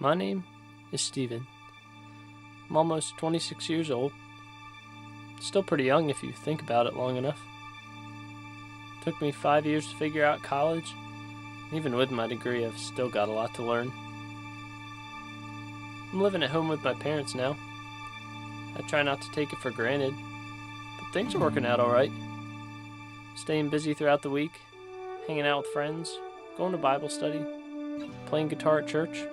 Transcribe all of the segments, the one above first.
My name is Steven. I'm almost 26 years old. Still pretty young if you think about it long enough. Took me 5 years to figure out college. Even with my degree, I've still got a lot to learn. I'm living at home with my parents now. I try not to take it for granted, but things are working out alright. Staying busy throughout the week, hanging out with friends, going to Bible study, playing guitar at church,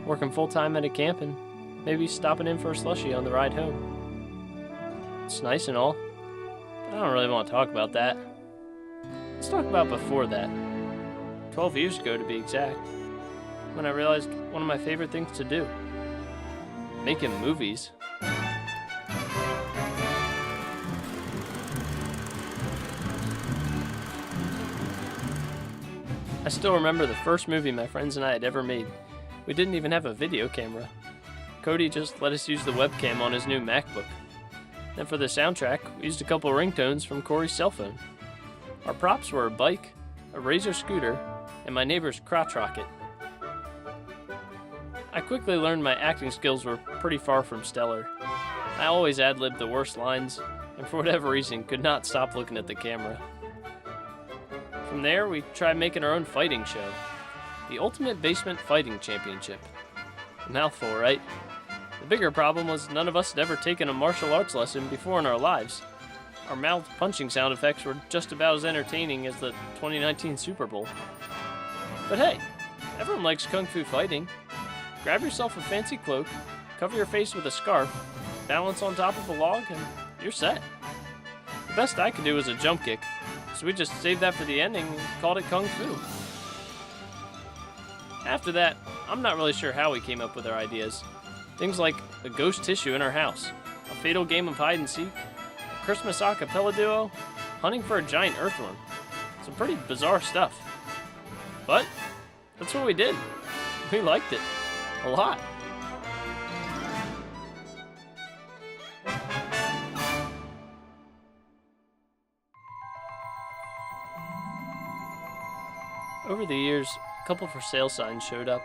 working full-time at a camp, and maybe stopping in for a slushie on the ride home. It's nice and all, but I don't really want to talk about that. Let's talk about before that. 12 years ago to be exact, when I realized one of my favorite things to do. Making movies. I still remember the first movie my friends and I had ever made. We didn't even have a video camera. Cody just let us use the webcam on his new MacBook. Then for the soundtrack, we used a couple ringtones from Corey's cell phone. Our props were a bike, a Razor scooter, and my neighbor's crotch rocket. I quickly learned my acting skills were pretty far from stellar. I always ad-libbed the worst lines, and for whatever reason could not stop looking at the camera. From there, we tried making our own fighting show. The Ultimate Basement Fighting Championship. A mouthful, right? The bigger problem was none of us had ever taken a martial arts lesson before in our lives. Our mouth punching sound effects were just about as entertaining as the 2019 Super Bowl. But hey, everyone likes kung fu fighting. Grab yourself a fancy cloak, cover your face with a scarf, balance on top of a log, and you're set. The best I could do was a jump kick, so we just saved that for the ending and called it kung fu. After that, I'm not really sure how we came up with our ideas. Things like a ghost tissue in our house, a fatal game of hide and seek, a Christmas a cappella duo, hunting for a giant earthworm. Some pretty bizarre stuff. But that's what we did. We liked it. A lot. Over the years, a couple for sale signs showed up.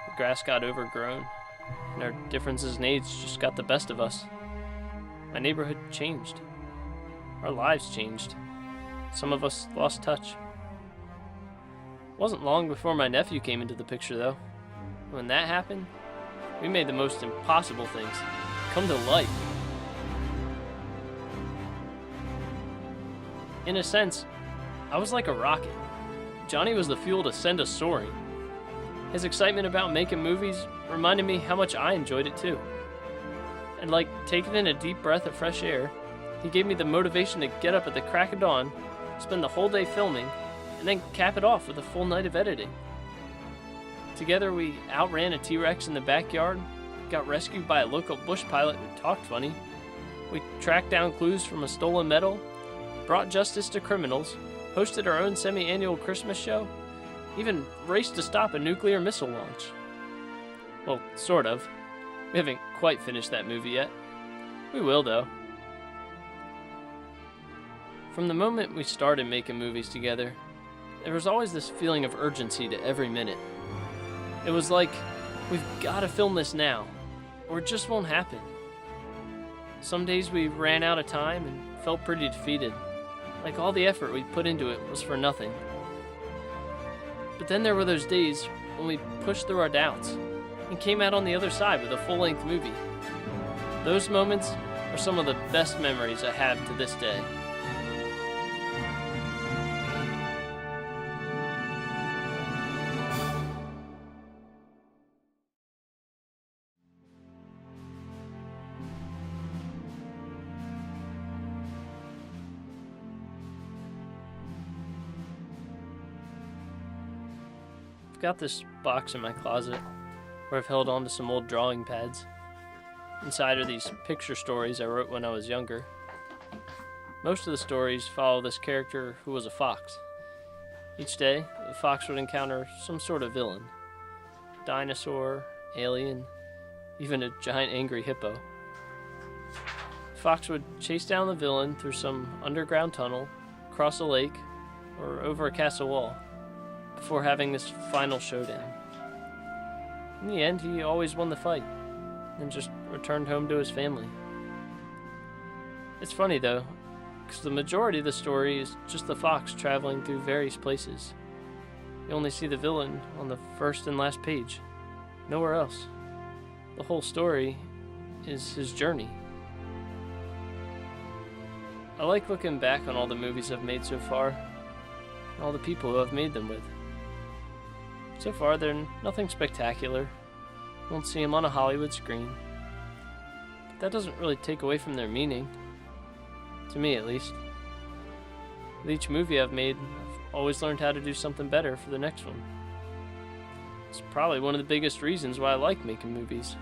The grass got overgrown, and our differences in age just got the best of us. My neighborhood changed. Our lives changed. Some of us lost touch. It wasn't long before my nephew came into the picture, though. When that happened, we made the most impossible things come to life. In a sense, I was like a rocket. Johnny was the fuel to send us soaring. His excitement about making movies reminded me how much I enjoyed it too. And like taking in a deep breath of fresh air, he gave me the motivation to get up at the crack of dawn, spend the whole day filming, and then cap it off with a full night of editing. Together we outran a T-Rex in the backyard, got rescued by a local bush pilot who talked funny, we tracked down clues from a stolen medal, brought justice to criminals, hosted our own semi-annual Christmas show, even raced to stop a nuclear missile launch. Well, sort of. We haven't quite finished that movie yet. We will, though. From the moment we started making movies together, there was always this feeling of urgency to every minute. It was like, we've got to film this now, or it just won't happen. Some days we ran out of time and felt pretty defeated, like all the effort we put into it was for nothing. But then there were those days when we pushed through our doubts and came out on the other side with a full-length movie. Those moments are some of the best memories I have to this day. I've got this box in my closet where I've held on to some old drawing pads. Inside are these picture stories I wrote when I was younger. Most of the stories follow this character who was a fox. Each day, the fox would encounter some sort of villain. Dinosaur, alien, even a giant angry hippo. The fox would chase down the villain through some underground tunnel, across a lake, or over a castle wall, before having this final showdown. In the end, he always won the fight, and just returned home to his family. It's funny though, because the majority of the story is just the fox traveling through various places. You only see the villain on the first and last page, nowhere else. The whole story is his journey. I like looking back on all the movies I've made so far, and all the people who I've made them with. So far, they're nothing spectacular. You won't see them on a Hollywood screen. But that doesn't really take away from their meaning. To me, at least. With each movie I've made, I've always learned how to do something better for the next one. It's probably one of the biggest reasons why I like making movies.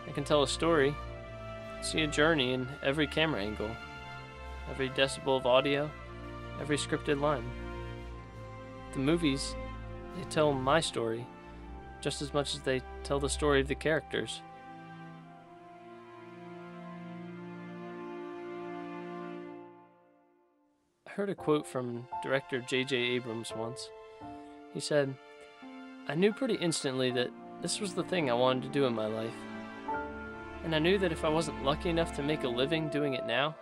I can tell a story, see a journey in every camera angle, every decibel of audio, every scripted line. The movies, they tell my story just as much as they tell the story of the characters. I heard a quote from director J.J. Abrams once. He said, "I knew pretty instantly that this was the thing I wanted to do in my life. And I knew that if I wasn't lucky enough to make a living doing it now,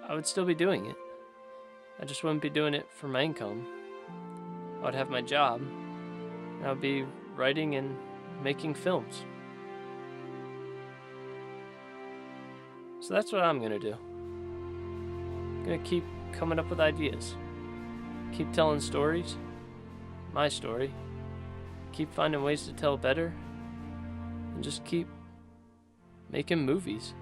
I would still be doing it. I just wouldn't be doing it for my income. I would have my job, and I would be writing and making films." So that's what I'm gonna do. I'm gonna keep coming up with ideas. Keep telling stories, my story. Keep finding ways to tell better, and just keep making movies.